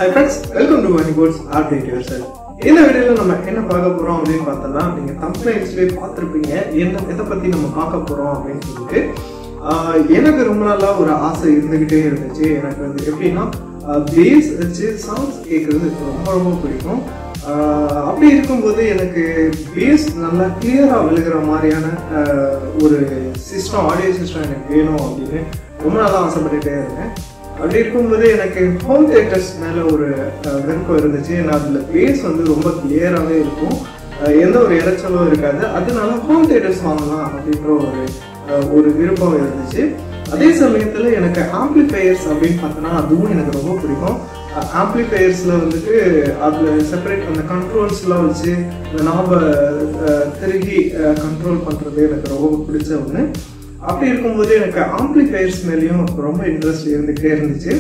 Hi friends, welcome to Bionic BotZ. Update yourself. இந்த வீடியோல நம்ம என்ன பார்க்க போறோம் அப்படினு பார்த்தா நீங்க thumbnailsலயே பார்த்திருப்பீங்க எதை பத்தி நம்ம பார்க்க போறோம் அப்படினு சொல்லிட்டு எனக்கு ரொம்ப நாளா ஒரு ஆசை இருந்துகிட்டே இருந்துச்சு. எனக்கு வந்து எப்படின்னா பேஸ் வச்சு சவுண்ட்ஸ் கேட்கறது ரொம்ப ரொம்ப பிடிக்கும். அப்படி இருக்கும்போது எனக்கு பேஸ் நல்லா கிளியரா விழுகிற மாதிரியான ஒரு சிஸ்டம், ஆடியோ சிஸ்டம் எனக்கு வேணும் அப்படின்னு ரொம்ப நாளா ஆசைப்பட்டுட்டே இருந்தேன். அப்படி இருக்கும்போது எனக்கு ஹோம் தியேட்டர்ஸ் மேலே ஒரு விருப்பம் இருந்துச்சு. நான் அதில் பேஸ் வந்து ரொம்ப கிளியராகவே இருக்கும், எந்த ஒரு இறைச்சலும் இருக்காது. அதனால ஹோம் தியேட்டர்ஸ் வாங்கலாம் அப்படின்ற ஒரு விருப்பம் இருந்துச்சு. அதே சமயத்தில் எனக்கு ஆம்பிளிஃபையர்ஸ் அப்படின்னு பார்த்தோன்னா அதுவும் எனக்கு ரொம்ப பிடிக்கும். ஆம்பிளிஃபையர்ஸில் வந்துட்டு அதில் செப்பரேட் அந்த கண்ட்ரோல்ஸ்லாம் வச்சு அந்த நாபை திருகி கண்ட்ரோல் பண்ணுறது எனக்கு ரொம்ப பிடிச்ச ஒன்று. அப்படி இருக்கும்போது எனக்கு ஆம்பிளிஃபையர்ஸ் மேலேயும் ரொம்ப இன்ட்ரெஸ்ட் இருந்துகிட்டே இருந்துச்சு.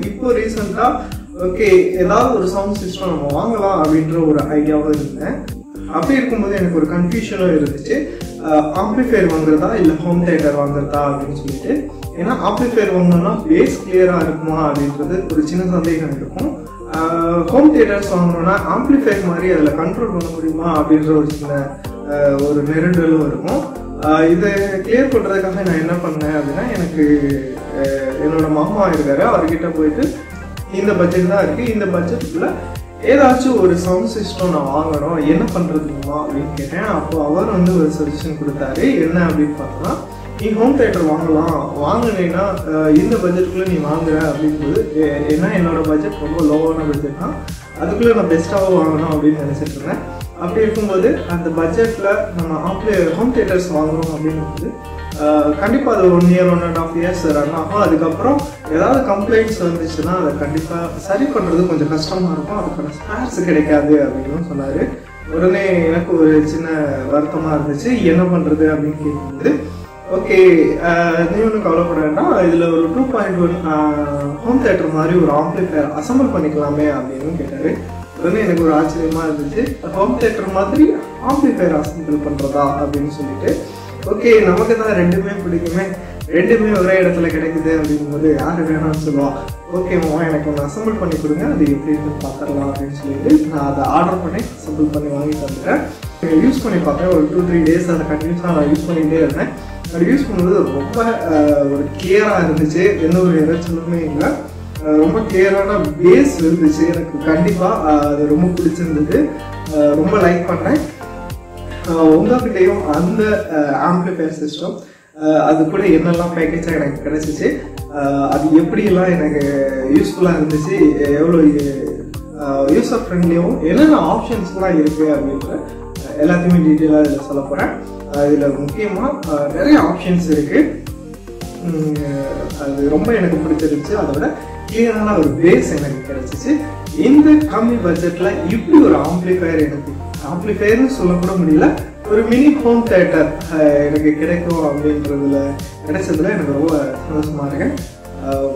இப்போ ரீசெண்டாக ஓகே ஏதாவது ஒரு சவுண்ட் சிஸ்டம் நம்ம வாங்கலாம் அப்படின்ற ஒரு ஐடியாவும் இருந்தேன். அப்படி இருக்கும்போது எனக்கு ஒரு கன்ஃபியூஷனும் இருந்துச்சு, ஆம்பிளிஃபையர் வாங்குறதா இல்லை ஹோம் தியேட்டர் வாங்குறதா அப்படின்னு சொல்லிட்டு. ஏன்னா ஆம்பிளிஃபையர் வாங்கினோம்னா பேஸ் கிளியராக இருக்குமா அப்படின்றது ஒரு சின்ன சந்தேகம் இருக்கும். ஹோம் தியேட்டர்ஸ் வாங்கினோம்னா ஆம்பிளிஃபையர் மாதிரி அதில் கண்ட்ரோல் பண்ண முடியுமா அப்படின்ற ஒரு சின்ன ஒரு நெருடலும் இருக்கும். இதை கிளியர் பண்ணுறதுக்காக நான் என்ன பண்ணேன் அப்படின்னா, எனக்கு என்னோட மாமா இருக்காரு, அவர்கிட்ட போயிட்டு இந்த பட்ஜெட் தான் இருக்குது, இந்த பட்ஜெட்டுக்குள்ள ஏதாச்சும் ஒரு சவுண்ட் சிஸ்டம் நான் வாங்கணும், என்ன பண்ணுறதுமா அப்படின்னு கேட்டேன். அப்போ அவர் வந்து ஒரு சஜஷன் கொடுத்தாரு. என்ன அப்படின்னு பார்த்தோன்னா, நீ ஹோம் தியேட்டர் வாங்கினீங்கன்னா இந்த பட்ஜெட்டுக்குள்ளே நீ வாங்குற அப்படிங்கும்போது, ஏன்னா என்னோட பட்ஜெட் ரொம்ப லோவான பட்ஜெட் தான், அதுக்குள்ளே நான் பெஸ்ட்டாகவும் வாங்கணும் அப்படின்னு நினச்சிட்டு இருந்தேன். அப்படி இருக்கும்போது அந்த பட்ஜெட்டில் நம்ம ஹோம் தியேட்டர்ஸ் வாங்குறோம் அப்படிங்கும்போது கண்டிப்பாக அது 1 year 1.5 years ரன் ஆகும். அதுக்கப்புறம் ஏதாவது கம்ப்ளைண்ட்ஸ் வந்துச்சுன்னா அதை கண்டிப்பாக சரி பண்ணுறது கொஞ்சம் கஷ்டமாக இருக்கும், அதுக்கான ஸ்பேர்ஸ் கிடைக்காது அப்படின்னு சொன்னார். உடனே எனக்கு ஒரு சின்ன வருத்தமாக இருந்துச்சு, என்ன பண்ணுறது அப்படின்னு கேட்கும்போது, ஓகே நீ ஒன்றும் கவலைப்பட வேண்டாம், இதில் ஒரு 2.1 ஹோம் தியேட்டர் மாதிரி ஒரு ஆம்பிளிஃபையர் அசம்பிள் பண்ணிக்கலாமே அப்படின்னு கேட்டார். உடனே எனக்கு ஒரு ஆச்சரியமாக இருந்துச்சு, ஹோம் தியேட்டர் மாதிரி ஆம்பிளிஃபையர் அசம்பிள் பண்ணுறதா அப்படின்னு சொல்லிட்டு. ஓகே நமக்கு தான் ரெண்டுமே பிடிக்குமே, ரெண்டுமே ஒரே இடத்துல கிடைக்குது அப்படிங்கும்போது யார் வேணாம்னு சொல்லுவாள். ஓகேம்மா எனக்கு ஒன்று அசம்பிள் பண்ணி கொடுங்க, அது எப்படி இருக்குன்னு பார்த்துடலாம் அப்படின்னு சொல்லிட்டு நான் அதை ஆர்டர் பண்ணி அசம்பிள் பண்ணி வாங்கி தந்துட்டேன். யூஸ் பண்ணி பார்த்தேன், ஒரு 2-3 days அதை கண்டினியூஸாக நான் யூஸ் பண்ணிகிட்டே இருந்தேன். அது யூஸ் பண்ணும்போது ரொம்ப ஒரு கிளியராக இருந்துச்சு, எந்த ஒரு இறைச்சலுமே இல்லை, ரொம்ப கிளியரான பேஸ் இருந்துச்சு. எனக்கு கண்டிப்பாக அது ரொம்ப பிடிச்சிருந்தது, ரொம்ப லைக் பண்ணேன். உங்ககிட்டையும் அந்த ஆம்பிளிஃபையர் சிஸ்டம் அது கூட என்னெல்லாம் பேக்கேஜாக எனக்கு கிடைச்சிச்சு, அது எப்படியெல்லாம் எனக்கு யூஸ்ஃபுல்லாக இருந்துச்சு, எவ்வளோ யூசர் ஃப்ரெண்ட்லியும் என்னென்ன ஆப்ஷன்ஸ்லாம் இருக்குது அப்படின்ற எல்லாத்தையுமே டீட்டெயிலாக இதில் சொல்ல போகிறேன். இதில் முக்கியமாக நிறைய ஆப்ஷன்ஸ் இருக்குது, அது ரொம்ப எனக்கு பிடிச்சிருந்துச்சு. அதோட கிளியரான ஒரு பேஸ் எனக்கு கிடைச்சிச்சு. இந்த கம்மி பட்ஜெட்டில் இப்படி ஒரு ஆம்பிளிஃபையர், எனக்கு ஆம்பிளிஃபையர்னு சொல்லக்கூட முடியல, ஒரு மினி ஹோம் தியேட்டர் எனக்கு கிடைக்கும் அப்படின்றதுல கிடைச்சதுல எனக்கு ரொம்ப சந்தோஷமாக இருக்கேன்.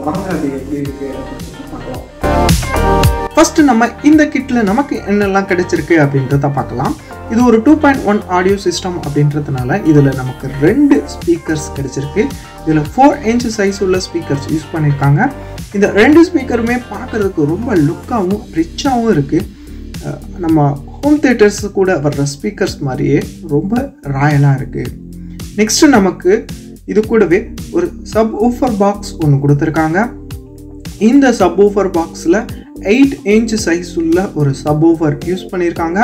வாங்க அது எப்படி இருக்கு அப்படின்னு பார்க்கலாம். ஃபர்ஸ்ட் நம்ம இந்த கிட்ல நமக்கு என்னெல்லாம் கிடைச்சிருக்கு அப்படின்றத பார்க்கலாம். இது ஒரு 2.1 ஆடியோ சிஸ்டம் அப்படின்றதுனால இதில் நமக்கு 2 ஸ்பீக்கர்ஸ் கிடைச்சிருக்கு. இதில் 4 inch சைஸ் உள்ள ஸ்பீக்கர்ஸ் யூஸ் பண்ணியிருக்காங்க. இந்த 2 ஸ்பீக்கருமே பார்க்குறதுக்கு ரொம்ப லுக்காகவும் ரிச்சாகவும் இருக்குது. நம்ம ஹோம் தியேட்டர்ஸ் கூட வர்ற ஸ்பீக்கர்ஸ் மாதிரியே ரொம்ப ராயலாக இருக்குது. நெக்ஸ்ட்டு நமக்கு இது கூடவே ஒரு சப் ஊஃபர் பாக்ஸ் ஒன்று கொடுத்துருக்காங்க. இந்த சப் ஊஃபர் பாக்ஸில் 8 inch சைஸ் உள்ள ஒரு சப் ஊஃபர் யூஸ் பண்ணியிருக்காங்க.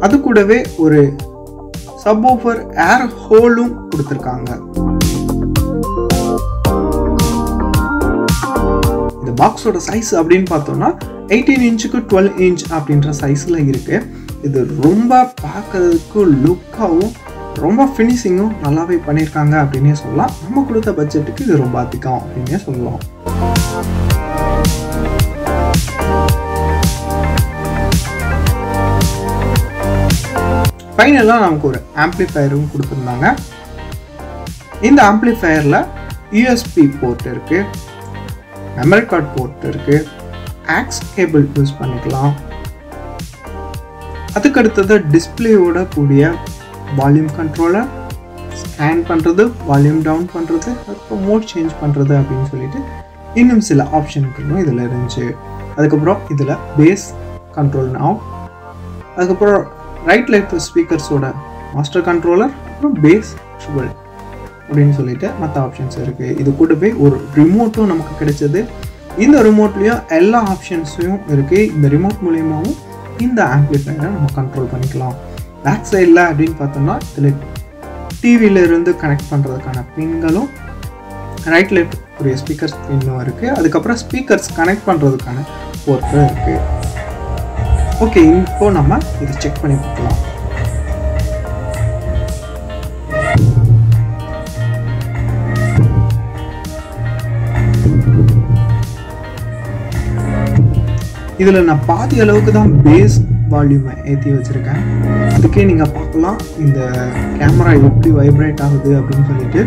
அது கூடவே ஒரு சப் ஊஃபர் ஏர் ஹோலும் கொடுத்துருக்காங்க. இந்த பாக்ஸோட சைஸ் அப்படின்னு பார்த்தோம்னா 18 inchக்கு 12 inch அப்படின்ற சைஸில் இருக்குது. இது ரொம்ப பார்க்கறதுக்கு லுக்காகவும் ரொம்ப ஃபினிஷிங்கும் நல்லாவே பண்ணியிருக்காங்க அப்படின்னே சொல்லலாம். நம்ம கொடுத்த பட்ஜெட்டுக்கு இது ரொம்ப அதிகம் அப்படின்னே சொல்லலாம். ஃபைனலாக நமக்கு ஒரு ஆம்பிளிஃபையரும் கொடுத்துருந்தாங்க. இந்த ஆம்பிளிஃபையரில் யூஎஸ்பி போர்ட் இருக்குது, மெமரி கார்டு போர்ட் இருக்குது, ஆக்ஸ் கேபிள் யூஸ் பண்ணிக்கலாம். அதுக்கு அடுத்தது டிஸ்பிளேயோட கூடிய வால்யூம் கண்ட்ரோலர், ஸ்கேன் பண்ணுறது, வால்யூம் டவுன் பண்ணுறது, அப்புறம் மோட் சேஞ்ச் பண்ணுறது அப்படின்னு சொல்லிட்டு இன்னும் சில ஆப்ஷன்களும் இதில் இருந்துச்சு. அதுக்கப்புறம் இதில் பேஸ் கண்ட்ரோல் நாவ், அதுக்கப்புறம் ரைட் லெஃப்ட் ஸ்பீக்கர்ஸோட மாஸ்டர் கண்ட்ரோலர், அப்புறம் பேஸ் ஷுவல் அப்படின்னு சொல்லிட்டு மற்ற ஆப்ஷன்ஸ் இருக்குது. இது கூடவே ஒரு ரிமோட்டும் நமக்கு கிடைச்சது. இந்த ரிமோட்லேயும் எல்லா ஆப்ஷன்ஸையும் இருக்குது. இந்த ரிமோட் மூலியமாகவும் இந்த ஆம்ப்ளிஃபையரை நம்ம கண்ட்ரோல் பண்ணிக்கலாம். பேக் சைடில் அப்படின்னு பார்த்தோம்னா இதில் டிவியிலேருந்து கனெக்ட் பண்ணுறதுக்கான பின்களும் ரைட் லெஃப்ட் உடைய ஸ்பீக்கர்ஸ் பின்னும் இருக்குது. அதுக்கப்புறம் ஸ்பீக்கர்ஸ் கனெக்ட் பண்ணுறதுக்கான போர்ட்டும் இருக்குது. ஓகே, இப்போ நம்ம இதை செக் பண்ணி பார்க்கலாம். இதில் நான் பாதி அளவுக்கு தான் பேஸ் வால்யூமை ஏற்றி வச்சுருக்கேன். அதுக்கே நீங்கள் பார்க்கலாம் இந்த கேமரா எப்படி வைப்ரேட் ஆகுது அப்படின்னு சொல்லிட்டு.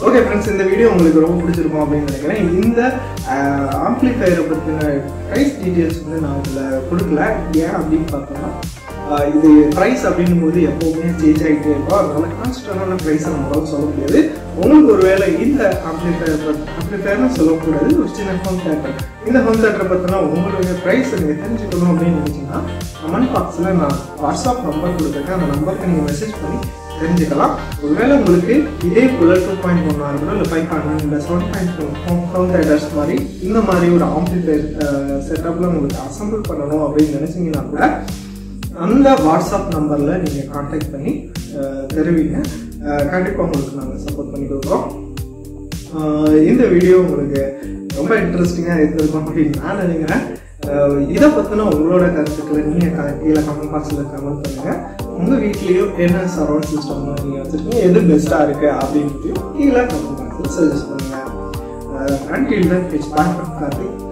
ஓகே ஃப்ரெண்ட்ஸ், இந்த வீடியோ உங்களுக்கு ரொம்ப பிடிச்சிருக்கும் அப்படின்னு நினைக்கிறேன். இந்த ஆம்ப்ளிஃபையரை பற்றின ப்ரைஸ் டீட்டெயில்ஸ் வந்து நான் இதில் கொடுக்கல. ஏன் அப்படின்னு பார்த்தோம்னா இது ப்ரைஸ் அப்படின்னும் போது எப்போவுமே சேஞ்ச் ஆகிட்டே இருக்கும். அதனால கான்ஸ்டன்டான ப்ரைஸை நம்மளால சொல்ல முடியாது. உங்களுக்கு ஒரு வேளை இந்த ஆம்ப்ளிஃபையர்னு சொல்லக்கூடாது, ஒரு சின்ன ஹோம் தேட்டர், இந்த ஹோம் தேட்டரை பற்றினா உங்களுடைய ப்ரைஸ் நீங்கள் தெரிஞ்சுக்கணும் அப்படின்னு நினச்சிங்கன்னா கமெண்ட் பாக்ஸில் நான் வாட்ஸ்அப் நம்பர் கொடுத்துருக்கேன். அந்த நம்பருக்கு நீங்கள் மெசேஜ் பண்ணி தெரிஞ்சுக்கலாம். ஒருவேளை உங்களுக்கு இதே போல் 2.1 இருக்கணும், இல்லை 500 இல்லை 7.2 ஹோம் தேட்டர்ஸ் மாதிரி இந்த மாதிரி ஒரு ஆம்ப்ளிஃபையர் செட்டப்பில் உங்களுக்கு அசம்பிள் பண்ணணும் அப்படின்னு நினச்சிங்கன்னா கூட அந்த வாட்ஸ்அப் நம்பரில் நீங்கள் கான்டாக்ட் பண்ணி தெரிவிங்க. கண்டிப்பாக உங்களுக்கு நாங்கள் சப்போர்ட் பண்ணி கொடுக்குறோம். இந்த வீடியோ உங்களுக்கு ரொம்ப இன்ட்ரெஸ்டிங்காக இருந்திருக்கும் அப்படின்னு நான் நினைக்கிறேன். இதை பற்றின உங்களோட கருத்துக்களை நீங்கள் கீழே கமெண்ட் பாக்ஸில் கமெண்ட் பண்ணுங்கள். உங்கள் வீட்லேயும் என்ன சரௌண்ட் சிஸ்டம் நீங்கள் வச்சுருக்கீங்க, எது பெஸ்ட்டாக இருக்குது அப்படின்ட்டு கீழே கமெண்ட் பாக்ஸில் சஜஸ்ட் பண்ணுங்கள். Until then, it's bye from Karthik.